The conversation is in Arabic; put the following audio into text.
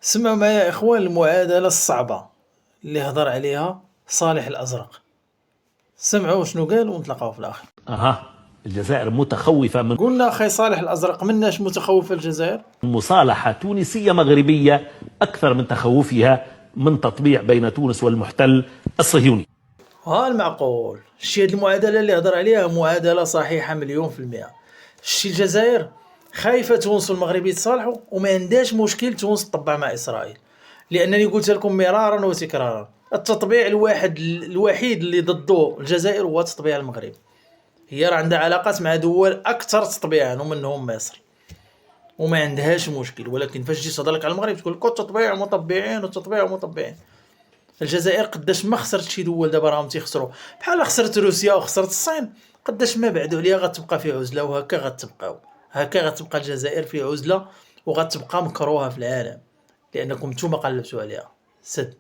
سمعوا معايا يا إخوان المعادلة الصعبة اللي هضر عليها صالح الأزرق. سمعوا شنو قال ونتلاقاو في الآخر. الجزائر متخوفة من قلنا أخي صالح الأزرق مناش متخوف الجزائر؟ مصالحة تونسية مغربية أكثر من تخوفها من تطبيع بين تونس والمحتل الصهيوني. المعقول الشي هاد المعادلة اللي هضر عليها معادلة صحيحة 100%. الشي الجزائر خايفة تونس والمغرب يتصالحوا وما عندهاش مشكل تونس تطبع مع إسرائيل، لأنني قلت لكم مرارا وتكرارا التطبيع الوحيد اللي ضده الجزائر هو تطبيع المغرب. هي راه عندها علاقات مع دول أكثر تطبيعا ومنهم مصر وما عندهاش مشكل، ولكن فاش تجي تهضر لك على المغرب تقول لك التطبيع مطبعين والتطبيع مطبعين. الجزائر قداش ما خسرت شي دول دابا راهم تيخسروا، بحال خسرت روسيا وخسرت الصين، قداش ما بعدوا عليها غتبقى في عزله، وهكا غتبقاو، هكا غتبقى الجزائر في عزله وغتبقى مكروهه في العالم لانكم نتوما قلبتوا عليها. سد